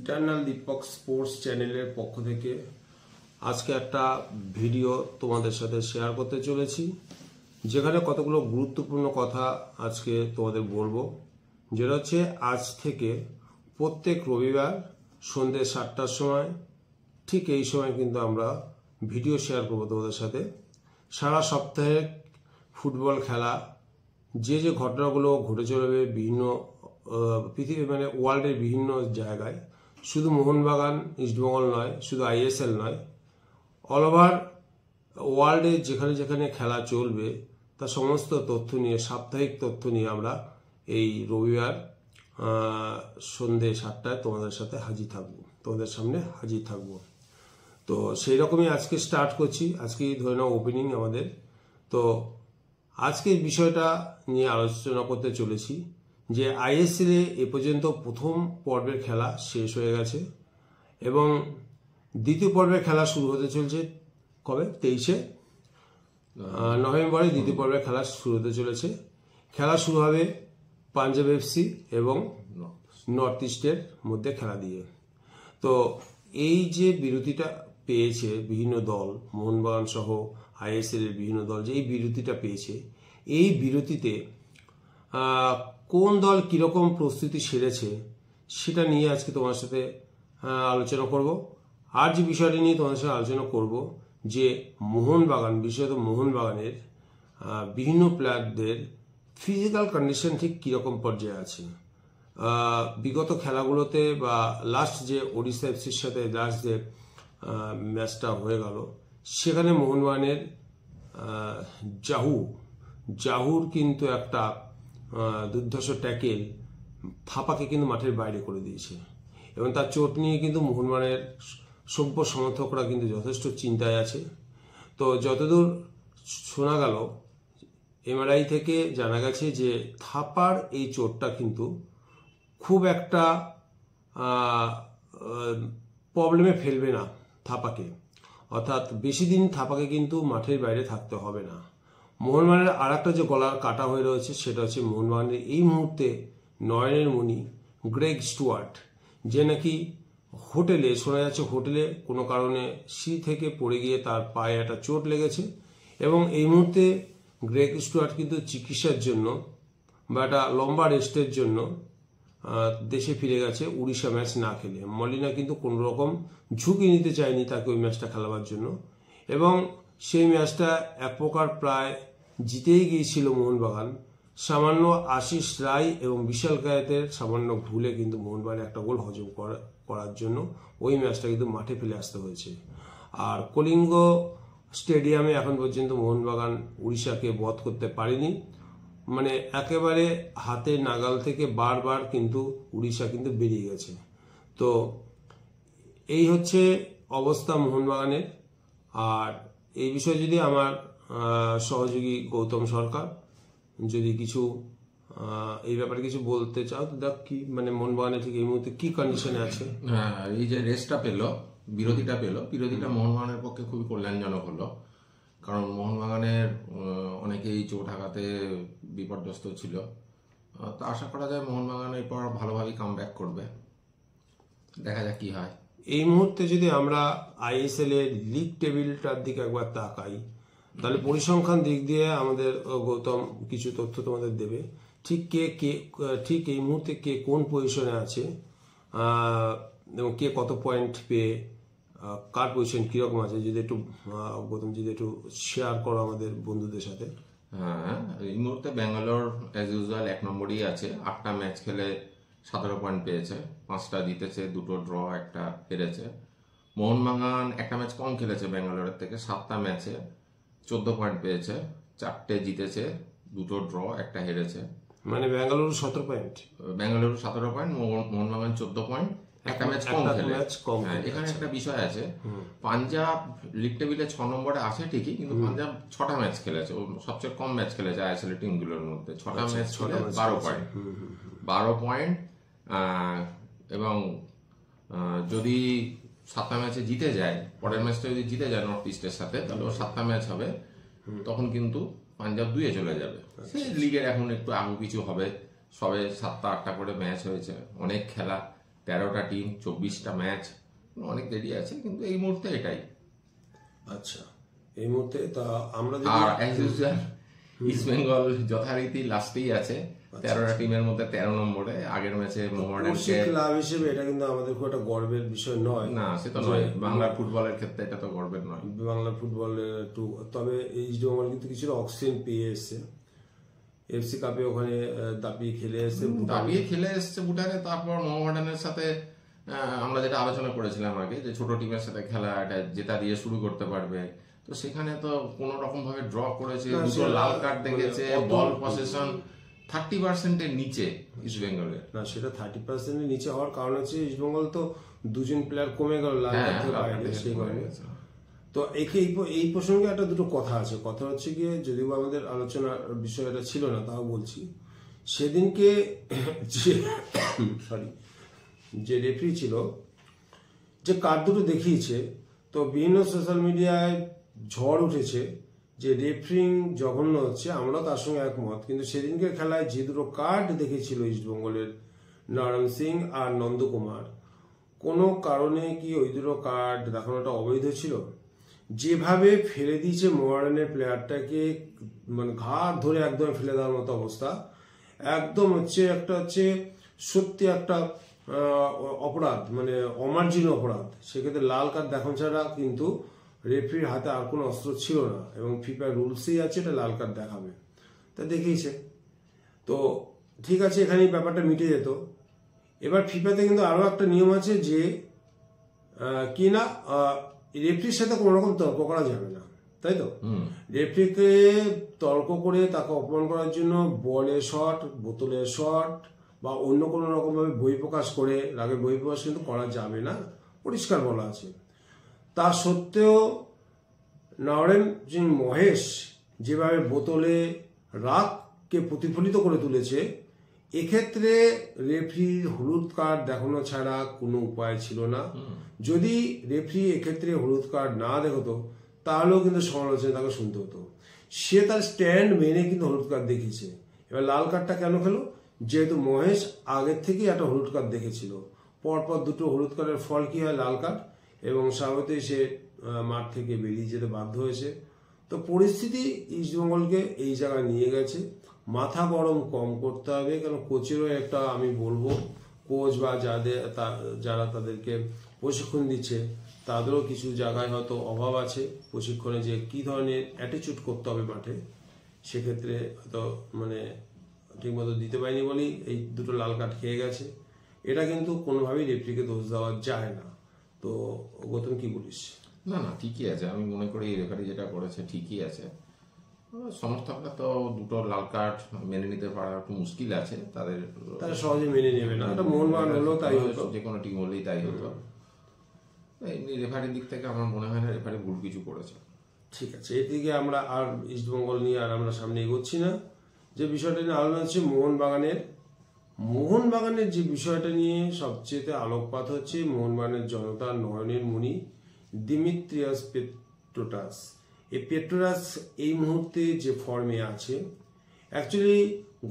Eternal Dipak sports চ্যানেলের পক্ষ থেকে আজকে একটা ভিডিও তোমাদের সাথে শেয়ার করতে চলেছি, যেখানে কতগুলো গুরুত্বপূর্ণ কথা আজকে তোমাদের বলবো। যেটা হচ্ছে আজ থেকে প্রত্যেক রবিবার সন্ধ্যে 7টার সময় ঠিক এই সময় কিন্তু আমরা ভিডিও শেয়ার করবো তোমাদের সাথে। সারা সপ্তাহে ফুটবল খেলা যে যে ঘটনাগুলো ঘটে চলবে বিভিন্ন পৃথিবী মানে ওয়ার্ল্ডের বিভিন্ন জায়গায়, শুধু মোহনবাগান ইস্টবেঙ্গল নয়, শুধু আইএসএল নয়, অল ওভার ওয়ার্ল্ডে যেখানে যেখানে খেলা চলবে তার সমস্ত তথ্য নিয়ে, সাপ্তাহিক তথ্য নিয়ে আমরা এই রবিবার সন্ধ্যে 7টায় তোমাদের সাথে হাজির থাকবো, তোমাদের সামনে হাজির থাকবো। তো সেই রকমই আজকে স্টার্ট করছি। আজকে ধরে নাও ওপেনিং আমাদের। তো আজকে বিষয়টা নিয়ে আলোচনা করতে চলেছি যে আইএসএল এ পর্যন্ত প্রথম পর্বের খেলা শেষ হয়ে গেছে এবং দ্বিতীয় পর্বের খেলা শুরু হতে চলছে কবে? 23শে নভেম্বরে দ্বিতীয় পর্বের খেলা শুরু হতে চলেছে। খেলা শুরু হবে পাঞ্জাব এফসি এবং নর্থ ইস্টের মধ্যে খেলা দিয়ে। তো এই যে বিরতিটা পেয়েছে বিভিন্ন দল, মোহনবাগান সহ আইএসএল এর বিভিন্ন দল যে এই বিরতিটা পেয়েছে, এই বিরতিতে কোন দল কিরকম প্রস্তুতি সেরেছে সেটা নিয়ে আজকে তোমার সাথে আলোচনা করব। আর যে বিষয়টি নিয়ে তোমাদের সাথে আলোচনা করব যে মোহনবাগান, বিশেষত মোহনবাগানের বিভিন্ন প্লেয়ারদের ফিজিক্যাল কন্ডিশন ঠিক কিরকম পর্যায়ে আছে। বিগত খেলাগুলোতে বা লাস্ট যে ওড়িশা এফসির সাথে লাস্ট যে ম্যাচটা হয়ে গেল, সেখানে মোহনবাগানের জাহুর কিন্তু একটা দুর্ধর্ষ ট্যাকেল থাপাকে কিন্তু মাঠের বাইরে করে দিয়েছে এবং তার চোট নিয়ে কিন্তু মোহনবাগানের সভ্য সমর্থকরা কিন্তু যথেষ্ট চিন্তায় আছে। তো যতদূর শোনা গেল, এমআরআই থেকে জানা গেছে যে থাপার এই চোটটা কিন্তু খুব একটা প্রবলেমে ফেলবে না থাপাকে, অর্থাৎ বেশি দিন থাপাকে কিন্তু মাঠের বাইরে থাকতে হবে না। মোহনবাগানের আর একটা যে গলার কাটা হয়ে রয়েছে সেটা হচ্ছে মোহনবাগানের এই মুহূর্তে নয়নের মণি গ্রেগ স্টুয়ার্ট, যে নাকি হোটেলে, শোনা যাচ্ছে হোটেলে কোনো কারণে সিঁড়ি থেকে পড়ে গিয়ে তার পায়ে একটা চোট লেগেছে এবং এই মুহূর্তে গ্রেগ স্টুয়ার্ট কিন্তু চিকিৎসার জন্য বা একটা লম্বা রেস্টের জন্য দেশে ফিরে গেছে উড়িষ্যা ম্যাচ না খেলে। মলিনা কিন্তু কোনো রকম ঝুঁকি নিতে চায়নি তাকে ওই ম্যাচটা খেলাবার জন্য এবং সেই ম্যাচটা এক প্রকার প্রায় জিতেই গিয়েছিল মোহনবাগান। সামান্য আশিস রায় এবং বিশাল কায়েতের সামান্য ভুলে কিন্তু মোহনবাগান একটা গোল হজম করার জন্য ওই ম্যাচটা কিন্তু মাঠে ফেলে আসতে হয়েছে। আর কলিঙ্গ স্টেডিয়ামে এখন পর্যন্ত মোহনবাগান উড়িষ্যাকে বধ করতে পারেনি, মানে একেবারে হাতে নাগাল থেকে বারবার কিন্তু উড়িষ্যা কিন্তু বেরিয়ে গেছে। তো এই হচ্ছে অবস্থা মোহনবাগানের। আর এই বিষয়ে যদি আমার সহযোগী গৌতম সরকার যদি কিছু এই ব্যাপারে কিছু বলতে চাও, তো দেখ কি মানে মোহনবাগানের ঠিক এই মুহূর্তে কি কন্ডিশনে আছে। এই যে রেস্টটা পেলো, বিরতিটা মোহনবাগানের পক্ষে খুবই কল্যাণজনক হলো, কারণ মোহনবাগানের অনেকেই চোট আঘাতে বিপর্যস্ত ছিল। তো আশা করা যায় মোহনবাগান এরপর ভালোভাবেই কামব্যাক করবে, দেখা যাক কি হয়। এই মুহূর্তে যদি আমরা আইএসএল এর লিগ টেবিলটার দিকে একবার তাকাই, তাহলে পরিসংখ্যান দিক দিয়ে আমাদের গৌতম কিছু তথ্য তোমাদের দেবে, ঠিক এই মুহূর্তে কে কোন পজিশনে আছে এবং কে কত পয়েন্ট পেয়ে কার পজিশন কিরকম আছে, যদি একটু গৌতম যদি একটু শেয়ার করো আমাদের বন্ধুদের সাথে। হ্যাঁ, এই মুহূর্তে ব্যাঙ্গালোর অ্যাজ ইউজুয়াল 1 নম্বরই আছে। 8টা ম্যাচ খেলে 17 পয়েন্ট পেয়েছে, 5টা জিতেছে, 2টো ড্র, 1টা হেরেছে। মোহনবাগান একটা ম্যাচ কম খেলেছে ব্যাঙ্গালোরের থেকে, 7টা ম্যাচে 14 পয়েন্ট পেয়েছে, 4টে জিতেছে, 2টো ড্র, 1টা হেরেছে। মানে Bengaluru 17 point, Bengaluru 17 point, Mohun Bagan 14 point, একটা ম্যাচ কম খেলে। এখানে একটা বিষয় আছে, পাঞ্জাব লিগ টেবিলে 6 নম্বরে আছে ঠিকই, কিন্তু পাঞ্জাব 6টা ম্যাচ খেলেছে, ও সবচেয়ে কম ম্যাচ খেলেছে আইএসএল টিমগুলোর মধ্যে। 6টা ম্যাচ খেলে 12 পয়েন্ট এবং যদি 7টা ম্যাচে জিতে যায়, পরের ম্যাচটা যদি জিতে যায় নর্থ ইস্টের সাথে, তাহলে ও 7টা ম্যাচ হবে, তখন কিন্তু পাঞ্জাব 2-এ চলে যাবে। সেই লিগের এখন একটু আগু পিছু হবে, সবে 7টা 8টা করে ম্যাচ হয়েছে, অনেক খেলা, 13টা টিম, 24টা ম্যাচ, অনেক দেরি আছে, কিন্তু এই মুহূর্তে এটাই। আচ্ছা, এই মুহূর্তে তা আমরা আর অ্যাজ ইউজুয়াল ইস্ট বেঙ্গল যথারীতি লাস্টেই আছে 13টা টিমের মধ্যে 13 নম্বরে। আগের ম্যাচে মোহামেডানকে ক্লাব হিসেবে এটা কিন্তু আমাদের খুব একটা গর্বের বিষয় নয়। না, সে তো নয়, বাংলার ফুটবলের ক্ষেত্রে এটা তো গর্বের নয়। বাংলার ফুটবলের একটু, তবে ইস্ট বেঙ্গল কিন্তু কিছুটা অক্সিজেন পেয়ে এসছে। এফসি কাপে ওখানে দাপিয়ে খেলে এসছে ভুটানে। তারপর মোহামেডানের সাথে আমরা যেটা আলোচনা করেছিলাম আগে, যে ছোট টিমের সাথে খেলা, এটা জেতা দিয়ে শুরু করতে পারবে, তো সেখানে তো কোন রকম ভাবে ড্র করেছে, দুটো লাল কার্ড দেখেছে, বল পসেশন 30%-এর নিচে ইস্ট বেঙ্গলের। না, সেটা 30%-এর নিচে হওয়ার কারণ হচ্ছে ইস্ট বেঙ্গল তো দুজন প্লেয়ার কমে গেল লাল কার্ড থেকে বাইরে, সেই কারণে। তো এই প্রসঙ্গে একটা দুটো কথা আছে। কথা হচ্ছে গিয়ে, যদিও আমাদের আলোচনার বিষয় এটা ছিল না, তাও বলছি, সেদিনকে যে রেফারি ছিল, যে কার্ড দুটো দেখিয়েছে, তো বিভিন্ন সোশ্যাল মিডিয়ায় ঝড় উঠেছে যে রেফারিং জঘন্য হচ্ছে। আমরা তার সঙ্গে একমত, কিন্তু সেদিনকে খেলায় যে দুটো কার্ড দেখেছিল ইস্টবেঙ্গলের, নারায়ণ সিং আর নন্দকুমার, কোনো কারণে কি ওই দুটো কার্ড দেখানোটা অবৈধ ছিল? যেভাবে ফেলে দিয়েছে মোহামেডানের প্লেয়ারটাকে, মানে ঘাট ধরে একদম ফেলে দেওয়ার মতো অবস্থা, একদম একটা সত্যি একটা অপরাধ, মানে অমার্জনীয় অপরাধ। সেক্ষেত্রে লাল কার্ড দেখানো ছাড়া কিন্তু রেফারির হাতে আর কোনো অস্ত্র ছিল না, এবং ফিফার রুলসেই আছে এটা লাল কার্ড দেখাবে, তা দেখিয়েছে। তো ঠিক আছে, এখানে ব্যাপারটা মিটে যেত। এবার ফিফাতে কিন্তু আরো একটা নিয়ম আছে যে কি না, রেফারির সাথে কোনো রকম তর্ক করা যাবে না, তাই তো? রেফারিকে তর্ক করে তাকে অপমান করার জন্য বলে শট, বোতলের শট বা অন্য কোনো রকম ভাবে বহিঃপ্রকাশ করে, রাগের বহিঃপ্রকাশ কিন্তু করা যাবে না, পরিষ্কার বলা আছে। তা সত্ত্বেও নাওরেন মহেশ যেভাবে বোতলে রাগকে প্রতিফলিত করে তুলেছে, এক্ষেত্রে রেফারির হলুদ কার্ড দেখানো ছাড়া কোনো উপায় ছিল না। যদি রেফারি এক্ষেত্রে হলুদ কার্ড না দেখাতো, তাহলেও কিন্তু সমালোচনা তাকে শুনতে হতো। সে তার স্ট্যান্ড মেনে কিন্তু হলুদ কার্ড দেখিয়েছে। এবার লাল কার্ডটা কেন খেলো? যেহেতু মহেশ আগের থেকেই একটা হলুদ কার্ড দেখেছিল। পরপর দুটো হলুদ কার্ডের ফল কি হয়? লাল কার্ড, এবং স্বাভাবিকই সে মাঠ থেকে বেরিয়ে যেতে বাধ্য হয়েছে। তো পরিস্থিতি ইস্টবেঙ্গলকে এই জায়গায় নিয়ে গেছে। মাথা গরম কম করতে হবে, কারণ কোচেরও একটা, আমি বলবো, কোচ বা যারা তাদেরকে প্রশিক্ষণ দিচ্ছে, তাদেরও কিছু জায়গায় হয়তো অভাব আছে প্রশিক্ষণে, যে কি ধরনের অ্যাটিচিউড করতে হবে মাঠে, সেক্ষেত্রে হয়তো মানে ঠিকমতো দিতে পারেনি বলেই এই দুটো লাল কার্ড খেয়ে গেছে। এটা কিন্তু কোনোভাবেই রেফারিকে দোষ দেওয়া যায় না। তো গৌতম, কি বলিস? না, ঠিকই আছে। আমি মনে করি রেফারি যেটা করেছে ঠিকই আছে। সমর্থকরা তো দুটো লাল কার্ড মেনে নিতে পারা একটু মুশকিল আছে, তারা সহজে মেনে নেবে না। এটা মোহনবাগান হলেও তাই হতো, যে কোনো টিম হলেই তাই হতো। এমনি রেফারির দিক থেকে আমার মনে হয় না রেফারি ভুল কিছু করেছে। ঠিক আছে, এদিকে আমরা আর ইস্টবেঙ্গল নিয়ে আর আমরা সামনে এগোচ্ছি না। যে বিষয়টা নিয়ে আলোচনা হচ্ছে মোহনবাগানের যে বিষয়টা নিয়ে সবচেয়ে আলোকপাত হচ্ছে, মোহনবাগানের জনতার নয়নের মণি দিমিত্রিয়াস পেট্রোটাস। এই পেট্রোটাস এই মুহূর্তে যে ফর্মে আছে, অ্যাকচুয়ালি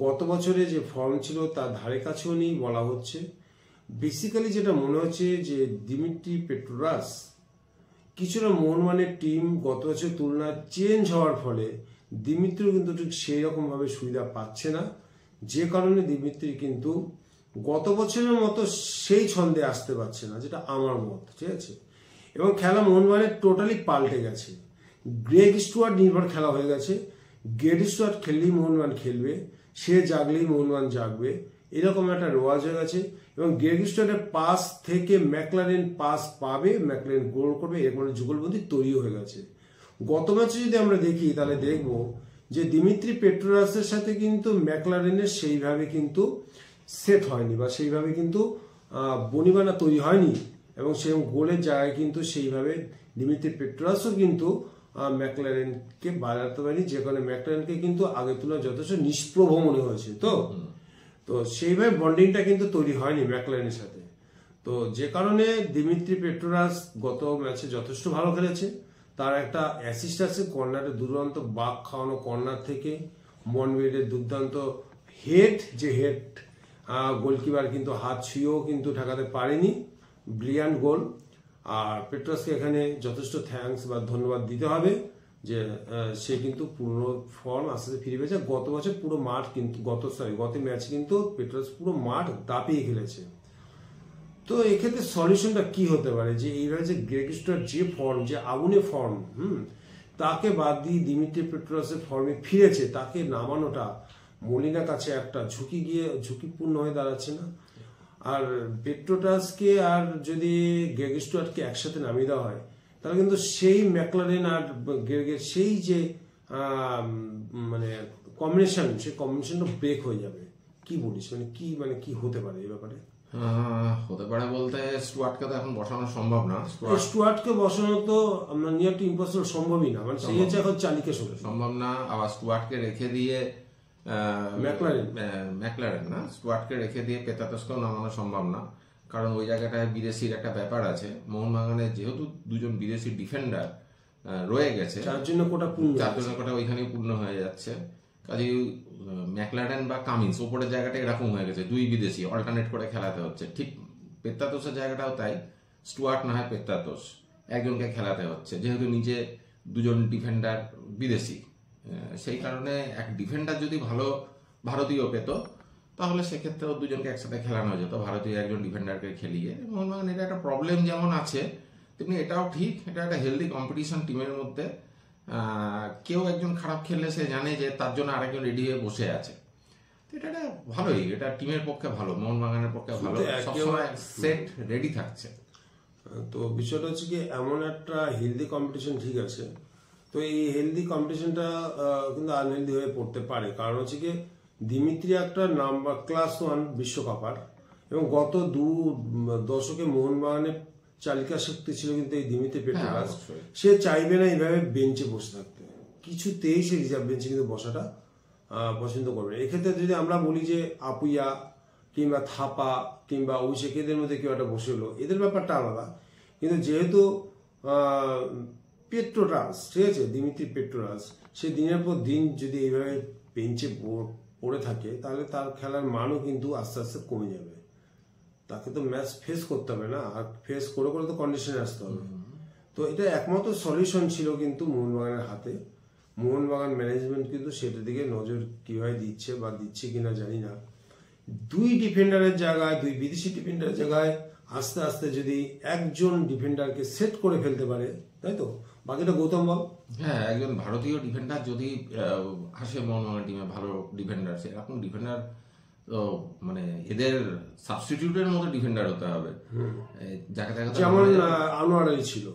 গত বছরে যে ফর্ম ছিল তার ধারে কাছেও নেই বলা হচ্ছে। বেসিক্যালি যেটা মনে হচ্ছে যে দিমিত্রি পেট্রোটাস কিছুটা মোহনবাগানের টিম গত বছরের তুলনায় চেঞ্জ হওয়ার ফলে দিমিত্রি কিন্তু ঠিক সেই রকম ভাবে সুবিধা পাচ্ছে না, যে কারণে দিমিত্রি কিন্তু গত বছরের মতো সেই ছন্দে আসতে পারছে না, যেটা আমার মত। ঠিক আছে, এবং খেলা মোহনবাগানের টোটালি পাল্টে গেছে। গ্রেগ স্টুয়ার্ট নির্ভর খেলা হয়ে গেছে। গ্রেগ স্টুয়ার্ট খেললেই মোহনবাগান খেলবে, সে জাগলেই মোহনবাগান জাগবে, এরকম একটা রেওয়াজ হয়ে গেছে। এবং গ্রেগ স্টুয়ার্টের পাস থেকে ম্যাকলারেন পাস পাবে, ম্যাকলারেন গোল করবে, এরকম যুগলবন্দি তৈরি হয়ে গেছে। গত ম্যাচে যদি আমরা দেখি, তাহলে দেখব যে দিমিত্রি পেট্রোটাসের সাথে কিন্তু ম্যাকলারেনের সেইভাবে কিন্তু সেট হয়নি, বা সেইভাবে কিন্তু বনিবানা তৈরি হয়নি, এবং সেই গোলের জায়গায় কিন্তু সেইভাবে দিমিত্রি পেট্রোটাসও কিন্তু ম্যাকলারেনকে বাড়াতে পারেনি, যে কারণে ম্যাকলারেনকে কিন্তু আগের তুলনায় যথেষ্ট নিষ্প্রভ মনে হয়েছে। তো সেইভাবে বন্ডিংটা কিন্তু তৈরি হয়নি ম্যাকলারেনের সাথে। তো যে কারণে দিমিত্রি পেট্রোটাস গত ম্যাচে যথেষ্ট ভালো খেলেছে। তার একটা অ্যাসিস্ট আছে কর্নারে, দুর্দান্ত বাঘ খাওয়ানো কর্নার থেকে। মনবেডের দুর্দান্ত হেড গোলকিপার কিন্তু হাত ছুঁয়েও কিন্তু ঠেকাতে পারেনি, ব্রিলিয়ান্ট গোল। আর পেট্রাসকে এখানে যথেষ্ট থ্যাঙ্কস বা ধন্যবাদ দিতে হবে যে সে কিন্তু পুরো ফর্ম আস্তে আস্তে ফিরে পেয়েছে। গত বছর পুরো মাঠ কিন্তু গত ম্যাচ কিন্তু পেট্রাস পুরো মাঠ দাপিয়ে খেলেছে। তো এক্ষেত্রে সলিউশনটা কি হতে পারে, যে এইভাবে যে গ্রেগ স্টুয়ার্ট যে ফর্ম, যে আগুনে ফর্ম, তাকে বাদ দিয়ে দিমিত্রি পেট্রাসের ফর্মে ফিরেছে, তাকে নামানোটা মলিনার কাছে একটা ঝুঁকিপূর্ণ হয়ে দাঁড়াচ্ছে না? আর পেট্রাসকে আর যদি গ্রেগ স্টুয়ার্টকে একসাথে নামিয়ে দেওয়া হয়, তাহলে কিন্তু সেই ম্যাকলারেন আর গ্রেগের সেই যে মানে কম্বিনেশন, সেই কম্বিনেশনটা ব্রেক হয়ে যাবে। কি বলিস, মানে কি হতে পারে এই ব্যাপারে? হতে পারে বলতে স্টুয়ার্টকে তো এখন বসানো সম্ভব না। স্টুয়ার্টকে বসানো তো নিয়ার টু ইম্পসিবল, সম্ভবই না, মানে সেই হচ্ছে এখন চালিকে সম্ভব না। আবার স্টুয়ার্টকে রেখে দিয়ে ম্যাকলারেন না, স্টুয়ার্টকে রেখে দিয়ে পেতাতসকেও নামানো সম্ভব না, কারণ ওই জায়গাটায় বিদেশির একটা ব্যাপার আছে। মোহনবাগানে যেহেতু দুজন বিদেশি ডিফেন্ডার রয়ে গেছে, চার জন্য কোটা ওইখানেই পূর্ণ হয়ে যাচ্ছে। কাজে ম্যাকলারেন বা কামিন্স ওপরের জায়গাটা এরকম হয়ে গেছে, দুই বিদেশি অল্টারনেট করে খেলাতে হচ্ছে। ঠিক পেত্তাতোসের জায়গাটাও তাই, স্টুয়ার্ট না হয় পেত্তাতোস, একজনকে খেলাতে হচ্ছে, যেহেতু নিচে দুজন ডিফেন্ডার বিদেশি। সেই কারণে এক ডিফেন্ডার যদি ভালো ভারতীয় পেত, তাহলে সেক্ষেত্রেও দুজনকে একসাথে খেলানো যেত, ভারতীয় একজন ডিফেন্ডারকে খেলিয়ে। মোহনবাগান এটা একটা প্রবলেম যেমন আছে, তেমনি এটাও ঠিক, এটা একটা হেলদি কম্পিটিশন টিমের মধ্যে। কেউ একজন খারাপ খেললে সে জানে যে তার জন্য আরেকজন রেডি হয়ে বসে আছে। এটা ভালোই, এটা টিমের পক্ষে ভালো, মোহনবাগানের পক্ষে ভালো, সবসময় সেট রেডি থাকছে। তো বিষয়টা হচ্ছে কি, এমন একটা হেলদি কম্পিটিশন ঠিক আছে, তো এই হেলদি কম্পিটিশনটা কিন্তু আনহেলদি হয়ে পড়তে পারে। কারণ হচ্ছে কি, দিমিত্রি একটা নাম্বার ক্লাস 1 বিশ্বকাপার, এবং গত 2 দশকে মোহনবাগানের চালিকা শক্তি ছিল কিন্তু এই দিমিত্রি পেট্রাস। সে চাইবে না এইভাবে বেঞ্চে বসে থাকতে, কিছুতেই সে রিজার্ভ বেঞ্চে কিন্তু বসাটা পছন্দ করবে। এক্ষেত্রে যদি আমরা বলি যে আপুইয়া কিংবা থাপা কিংবা অভিষেক এদের মধ্যে কেউ একটা বসে হলো, এদের ব্যাপারটা আলাদা। কিন্তু যেহেতু পেট্রাস, ঠিক আছে, দিমিত্রি পেট্রাস, সে দিনের পর দিন যদি এইভাবে বেঞ্চে পড়ে থাকে, তাহলে তার খেলার মানও কিন্তু আস্তে আস্তে কমে যাবে। তাকে তো ম্যাচ ফেস করতে হবে না, আর ফেস করে করে তো কন্ডিশনে আসতে হবে। তো এটা একমাত্র সলিউশন ছিল কিন্তু মোহনবাগানের হাতে। মোহনবাগান ম্যানেজমেন্ট কিন্তু সেটার দিকে নজর কিভাবে দিচ্ছে বা দিচ্ছে কিনা জানি না। 2 ডিফেন্ডারের জায়গায়, 2 বিদেশি ডিফেন্ডারের জায়গায় আস্তে আস্তে যদি একজন ডিফেন্ডারকে সেট করে ফেলতে পারে, তাই তো, বাকিটা গৌতম বল। হ্যাঁ, একজন ভারতীয় ডিফেন্ডার যদি আসে মোহনবাগান টিমে, ভালো ডিফেন্ডার, সেরকম ডিফেন্ডার তো মানে এদের সাবস্টিটিউটের মতো ডিফেন্ডার হতে হবে, যাকে দেখা যেমন আনোয়ার ছিল,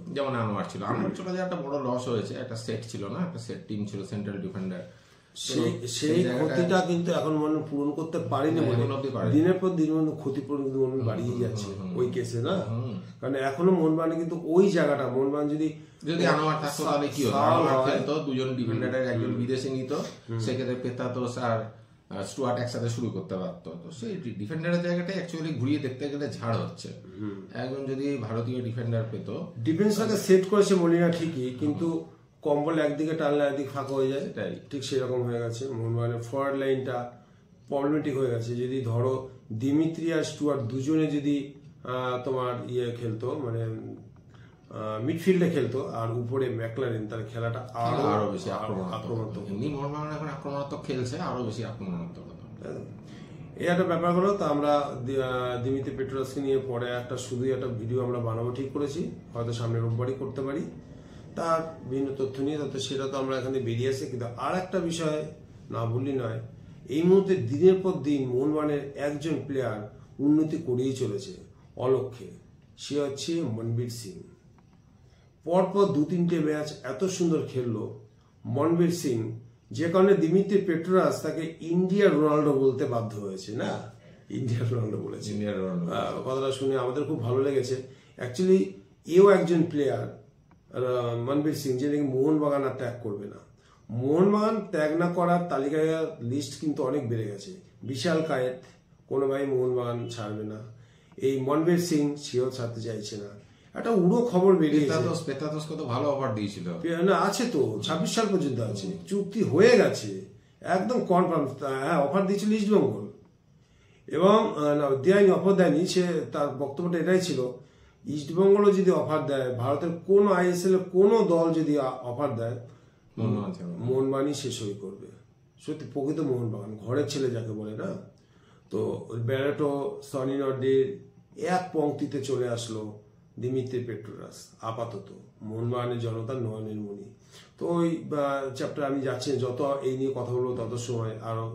আনোয়ার চলে যায়, একটা বড় লস হয়েছে, একটা সেট ছিল না, একটা সেট টিম ছিল, সেন্ট্রাল ডিফেন্ডার। সেই ক্ষতিটা কিন্তু এখন মনে পূরণ করতে পারিনি, দিনের পর দিন ক্ষতিপূরণ কিন্তু মনে বাড়িয়ে যাচ্ছে ওই কেসে না। কারণ এখনো মোহনবাগানে কিন্তু ওই জায়গাটা, মোহনবাগান যদি আনোয়ার থাকতো তাহলে কি হতো, আনোয়ার খেলতো, দুজন ডিফেন্ডারের একজন বিদেশি নিত, সেক্ষেত্রে পেতাতোস আর স্টুয়ার্ট একসাথে শুরু করতে পারতো। তো সেই ডিফেন্ডারের জায়গাটা অ্যাকচুয়ালি ঘুরিয়ে দেখতে গেলে ঝাড় হচ্ছে। একজন যদি ভারতীয় ডিফেন্ডার পেত, ডিফেন্সটাকে সেট করেছে মলিনা ঠিকই, কিন্তু কম্বল একদিকে টানলে একদিকে ফাঁকা হয়ে যায়, ঠিক সেরকম হয়ে গেছে। মোহনবাগানের ফরওয়ার্ড লাইনটা প্রবলেমেটিক হয়ে গেছে। যদি ধরো দিমিত্রি আর স্টুয়ার্ট দুজনে যদি তোমার খেলতো, মানে মিডফিল্ডে খেলতো, আর উপরে ম্যাকলারেন, তার খেলাটা আরো বেশি আক্রমণাত্মক। এমনি মোহনবাগান এখন আক্রমণাত্মক খেলছে, আরো বেশি আক্রমণাত্মক। এই একটা ব্যাপার হলো। তো আমরা দিমিত্রি পেট্রাসকে নিয়ে পরে শুধুই একটা ভিডিও আমরা বানাবো ঠিক করেছি, হয়তো সামনে রোববারই করতে পারি, তার বিভিন্ন তথ্য নিয়ে। তথ্য সেটা তো আমরা এখানে বেরিয়ে আসি। কিন্তু আর একটা বিষয় না বললি নয়, এই মুহূর্তে দিনের পর দিন মোহনবাগানের একজন প্লেয়ার উন্নতি করেই চলেছে অলক্ষ্যে, সে হচ্ছে মনবীর সিং। পরপর 2-3টে ম্যাচ এত সুন্দর খেললো মনবীর সিং, যে কারণে দিমিত্রি পেট্রাস তাকে ইন্ডিয়ার রোনাল্ডো বলতে বাধ্য হয়েছে না, ইন্ডিয়ার রোনাল্ডো বলেছে। কথাটা শুনে আমাদের খুব ভালো লেগেছে। অ্যাকচুয়ালি এও একজন প্লেয়ার মনবীর সিং, যে নাকি মোহনবাগান আর ত্যাগ করবে না। মোহনবাগান ত্যাগ না করার তালিকায় লিস্ট কিন্তু অনেক বেড়ে গেছে। বিশাল কায়েত কোনোভাবে মোহনবাগান ছাড়বে না, এই মনবীর সিং সেও ছাড়তে চাইছে না। একটা উড়ো খবর বেরিয়েছে, পেতাতোসকে তো ভালো অফার দিয়েছিল, আছে তো 26 সাল পর্যন্ত আছে, চুক্তি হয়ে গেছে একদম কনফার্ম। হ্যাঁ, অফার দিয়েছিল ইস্ট বেঙ্গল। এবং দেয়নি, অফার দেয়নি, সে তার বক্তব্যটা এটাই ছিল, ইস্টবেঙ্গলও যদি অফার দেয়, ভারতের কোন ISL এর কোন দল যদি অফার দেয়, মোহনবাগানই সে সই করবে। সত্যি প্রকৃত মোহনবাগান, ঘরের ছেলে যাকে বলে না। তো ব্যারেটো, সনি নর্ডির এক পংক্তিতে চলে আসলো দিমিত্রি পেট্রোরাস, আপাতত মোহনবাগানের জনতার নয়নের মণি। তো ওই চ্যাপ্টার আমি যাচ্ছি, যত এই নিয়ে কথা বলবো তত সময় আরো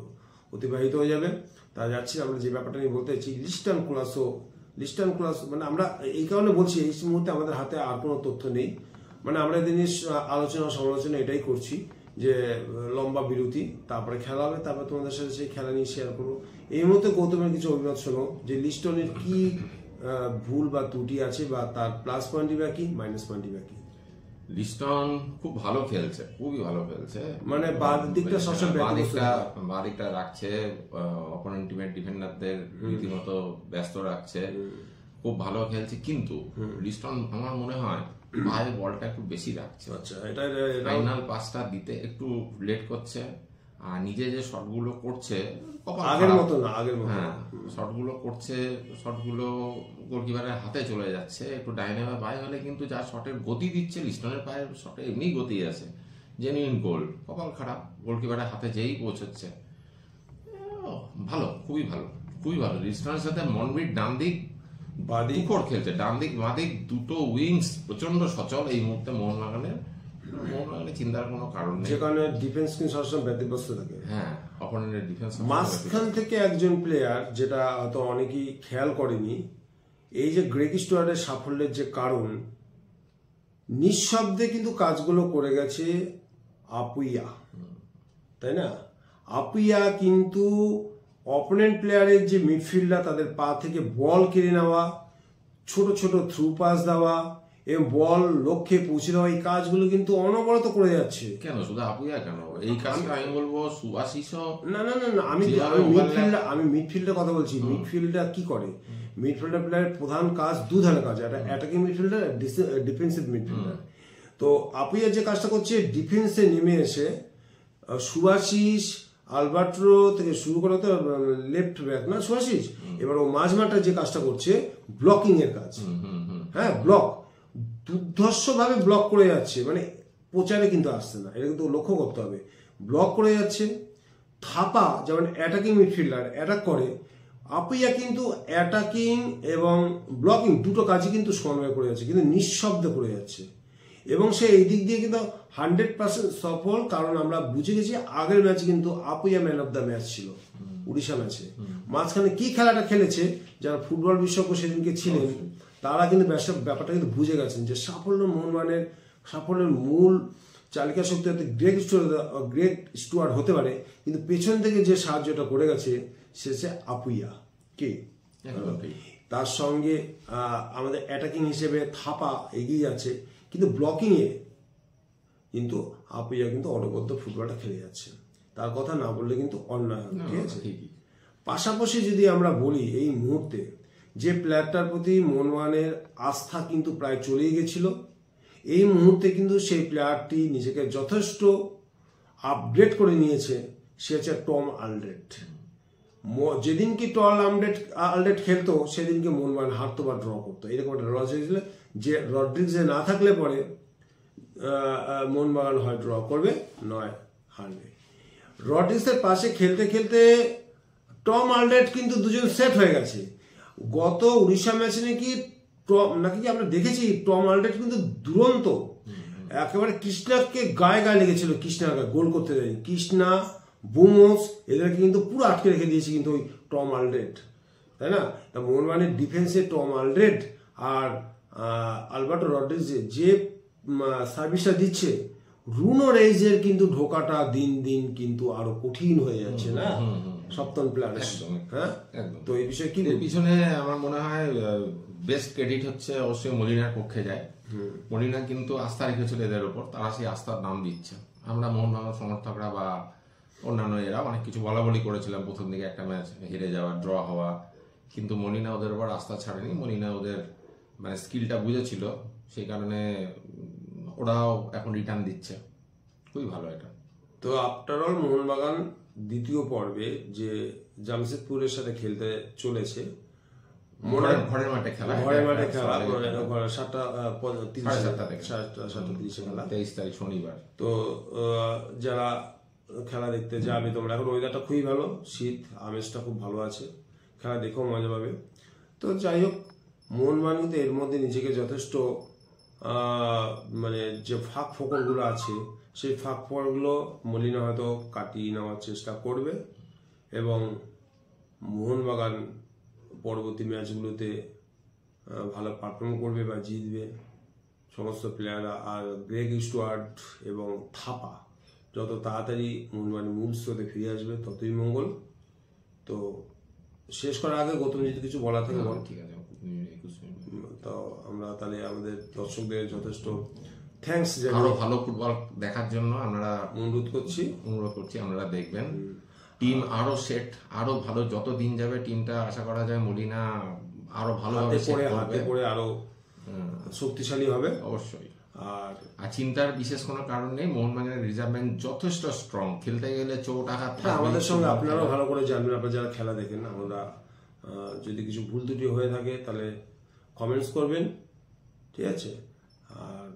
অতিবাহিত হয়ে যাবে। তা যাচ্ছি আমরা যে ব্যাপারটা নিয়ে বলতে চাইছি, লিস্টান কোলাসো মানে আমরা এই কারণে বলছি, এই মুহূর্তে আমাদের হাতে আর কোনো তথ্য নেই, মানে আমরা এদের নিয়ে আলোচনা সমালোচনা এটাই করছি যে লম্বা বিরতি, তারপরে খেলা হবে, তারপরে তোমাদের সাথে সেই খেলা নিয়ে শেয়ার করবো। এই মুহূর্তে গৌতমের কিছু অভিমত শোনো যে লিস্টনের কি ভুল বা ত্রুটি আছে, বা তার প্লাস পয়েন্টই বা কি, মাইনাস পয়েন্টই বা কি। লিস্টন খুব ভালো খেলছে, খুবই ভালো খেলছে, মানে বাঁ দিকটা সবসময় বাঁ দিকটা রাখছে, অপোনেন্ট টিমের ডিফেন্ডারদের রীতিমতো ব্যস্ত রাখছে, খুব ভালো খেলছে। কিন্তু লিস্টন আমার মনে হয় পায়ে বলটা একটু বেশি রাখছে। আচ্ছা, এটা ফাইনাল পাসটা দিতে একটু লেট করছে, আর নিজে যে শটগুলো করছে আগের মতো না, হ্যাঁ শটগুলো করছে, শটগুলো গোলকিপারের হাতে চলে যাচ্ছে, একটু ডাইনে বা বাই হলে কিন্তু যা শটের গতি দিচ্ছে, লিস্টনের পায়ের শটে এমনি গতি আছে, জেনুইন গোল, কপাল খারাপ, গোলকিপারের হাতে যেই পৌঁছচ্ছে। ভালো, খুবই ভালো, খুবই ভালো। লিস্টনের সাথে মনবির ডান দিক দুকর খেলছে, ডান দিক বাঁ দিক দুটো উইংস প্রচন্ড সচল এই মুহূর্তে মোহনবাগানের চিন্তার কোনো কারণ নেই, যে কারণে ডিফেন্স কিন্তু সবসময় ব্যতিব্যস্ত থাকে। হ্যাঁ, অপোনেন্টের ডিফেন্স। মাঝখান থেকে একজন প্লেয়ার, যেটা হয়তো অনেকেই খেয়াল করেনি, এই যে গ্রেগ স্টুয়ার্টের সাফল্যের যে কারণ, নিঃশব্দে কিন্তু কাজগুলো করে গেছে আপুইয়া, তাই না? আপুইয়া কিন্তু অপোনেন্ট প্লেয়ারের যে মিডফিল্ডার, তাদের পা থেকে বল কেড়ে নেওয়া, ছোট ছোট থ্রু পাস দেওয়া এবং বল লক্ষ্যে পৌঁছে দেওয়া, এই কাজগুলো কিন্তু অনবরত করে যাচ্ছে। কেন শুধু আপুইয়া, কেন এই কাজটা আমি বলবো সুভাশিসও। না, আমি মিডফিল্ডের কথা বলছি। মিডফিল্ডার কি করে? মিডফিল্ডার প্লেয়ারের প্রধান কাজ দু ধরনের কাজ, একটা অ্যাটাকিং মিডফিল্ডার, ডিফেন্সিভ মিডফিল্ডার। তো আপুইয়া যে কাজটা করছে, ডিফেন্সে নেমে এসে সুভাশিস, আলবার্টো থেকে শুরু করে, তো লেফট ব্যাক না সুভাশিস, এবার ও মাঝমাঠটা যে কাজটা করছে, ব্লকিং এর কাজ। হ্যাঁ, ব্লক দুর্ধর্ষ ভাবে ব্লক করে যাচ্ছে, মানে প্রচারে কিন্তু আসছে না, এটা কিন্তু লক্ষ্য করতে হবে। ব্লক করে যাচ্ছে। থাপা যেমন অ্যাটাকিং মিডফিল্ডার অ্যাটাক করে, আপুইয়া কিন্তু অ্যাটাকিং এবং ব্লকিং দুটো কাজই কিন্তু সমন্বয় করে যাচ্ছে, কিন্তু নিঃশব্দে করে যাচ্ছে। এবং সে এই দিক দিয়ে কিন্তু 100% সফল, কারণ আমরা বুঝে গেছি আগের ম্যাচে কিন্তু Apuia man of the match ছিল উড়িষ্যা ম্যাচে। মাঝখানে কি খেলাটা খেলেছে, যারা ফুটবল বিশেষজ্ঞ সেদিনকে ছিলেন, তারা কিন্তু ব্যাপারটা কিন্তু বুঝে গেছেন যে মোহনবাগানের সাফল্যের মূল চালিকা শক্তি হতে গ্রেগ স্টুয়ার্ট হতে পারে, কিন্তু পেছন থেকে যে সাহায্যটা করে গেছে সে আপুইয়া কে। তার সঙ্গে আমাদের অ্যাটাকিং হিসেবে থাপা এগিয়ে যাচ্ছে, কিন্তু ব্লকিং এ কিন্তু আপুইয়া কিন্তু অনবদ্য ফুটবলটা খেলে যাচ্ছে। তার কথা না বললে কিন্তু অন্যায় হবে, ঠিক আছে? পাশাপাশি যদি আমরা বলি, এই মুহূর্তে যে প্লেয়ারটার প্রতি মোহনবাগানের আস্থা কিন্তু প্রায় চলেই গেছিল, এই মুহূর্তে কিন্তু সেই প্লেয়ারটি নিজেকে যথেষ্ট আপগ্রেড করে নিয়েছে, সে হচ্ছে টম আলড্রেট। যেদিনকে টম আলড্রেট খেলতো, সেদিনকে মোহনবাগান হারতো বা ড্র করতো, এরকম একটা লস হয়েছিল যে রড্রিগেজ না থাকলে পরে মোহনবাগান হয় ড্র করবে, নয় হারবে। রড্রিগেজের পাশে খেলতে খেলতে টম আলড্রেট কিন্তু দুজন সেট হয়ে গেছে। গত উড়িষ্যা ম্যাচে নাকি আমরা দেখেছি টম আলড্রেট কিন্তু দুরন্ত, একেবারে কৃষ্ণাকে গায়ে গায়ে লেগেছিল, কৃষ্ণাকে গোল করতে দেয়নি। কৃষ্ণা, বুমোস এদেরকে কিন্তু পুরো আটকে রেখে দিয়েছে কিন্তু ওই টম আলড্রেট, তাই না? তা মোহনবাগানের ডিফেন্সে টম আলড্রেট আর আলবার্টো রড্রিগেজ যে সার্ভিসটা দিচ্ছে, রুনো রেইজের কিন্তু ঢোকাটা দিন দিন কিন্তু আরো কঠিন হয়ে যাচ্ছে না সপ্তম প্লেয়ার। হ্যাঁ, তো এই বিষয়ে কি পিছনে আমার মনে হয় বেস্ট ক্রেডিট হচ্ছে অবশ্যই মলিনার পক্ষে যায়। মলিনা কিন্তু আস্থা রেখেছিল এদের উপর, তারা সেই আস্থার নাম দিচ্ছে। আমরা মোহনবাগান সমর্থকরা বা অন্যান্য এরা অনেক কিছু বলা বলি করেছিলাম প্রথম দিকে, একটা ম্যাচ হেরে যাওয়া, ড্র হওয়া, কিন্তু মলিনা ওদের উপর আস্থা ছাড়েনি। মলিনা ওদের মানে স্কিলটা বুঝেছিল, সেই কারণে ওরাও এখন রিটার্ন দিচ্ছে, খুবই ভালো এটা। তো আফটার অল মোহনবাগান দ্বিতীয় পর্বে যে জামশেদপুরের সাথে খেলতে চলেছে। ঘরের মাঠে খেলা, 7:30 খেলা, 23 তারিখ শনিবার। তো যারা খেলা দেখতে যাবে তোমরা, এখন ওয়েদারটা খুবই ভালো, শীত, আমেজটা খুব ভালো আছে, খেলা দেখেও মজা পাবে। তো যাই হোক, মোহনবাগান কিন্তু এর মধ্যে নিজেকে যথেষ্ট মানে যে ফাঁক ফোকরগুলো আছে সেই ফাঁক ফোকরগুলো মলিনা হয়তো কাটিয়ে নেওয়ার চেষ্টা করবে এবং মোহনবাগান পরবর্তী ম্যাচগুলোতে ভালো পারফর্ম করবে বা জিতবে সমস্ত প্লেয়াররা। আর গ্রেগ স্টুয়ার্ট এবং থাপা যত তাড়াতাড়ি মোহনবাগানের মূল স্রোতে ফিরে আসবে ততই মঙ্গল। তো শেষ করার আগে গৌতম যদি কিছু বলা থাকে বল। ঠিক আছে, তো আমরা তাহলে আমাদের দর্শকদের যথেষ্ট থ্যাঙ্কস জানাই, আরো ভালো ফুটবল দেখার জন্য আমরা অনুরোধ করছি, আপনারা দেখবেন। টিম আরো সেট, আরো ভালো, যত দিন যাবে টিমটা আশা করা যায় মলিনা আরো ভালোভাবে হাতে পড়ে আরো শক্তিশালী হবে অবশ্যই। আর চিন্তার বিশেষ কোনো কারণ নেই, মোহনবাগানের রিজার্ভমেন্ট যথেষ্ট স্ট্রং, খেলতে গেলে চোট আঘাত আমাদের সঙ্গে আপনারাও ভালো করে জানবেন, আপনারা যারা খেলা দেখেন। আমরা যদি কিছু ভুল ত্রুটি হয়ে থাকে তাহলে কমেন্টস করবেন, ঠিক আছে? আর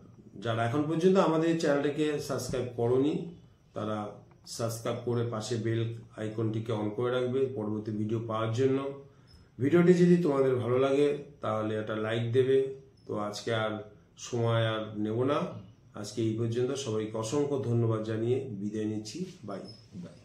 যারা এখন পর্যন্ত আমাদের চ্যানেলটাকে সাবস্ক্রাইব করনি তারা সাবস্ক্রাইব করে পাশে বেল আইকনটিকে অন করে রাখবে পরবর্তী ভিডিও পাওয়ার জন্য। ভিডিওটি যদি তোমাদের ভালো লাগে তাহলে একটা লাইক দেবে। তো আজকে আর সময় আর নেব না, আজকে এই পর্যন্ত। সবাইকে অসংখ্য ধন্যবাদ জানিয়ে বিদায় নিচ্ছি। Bye bye.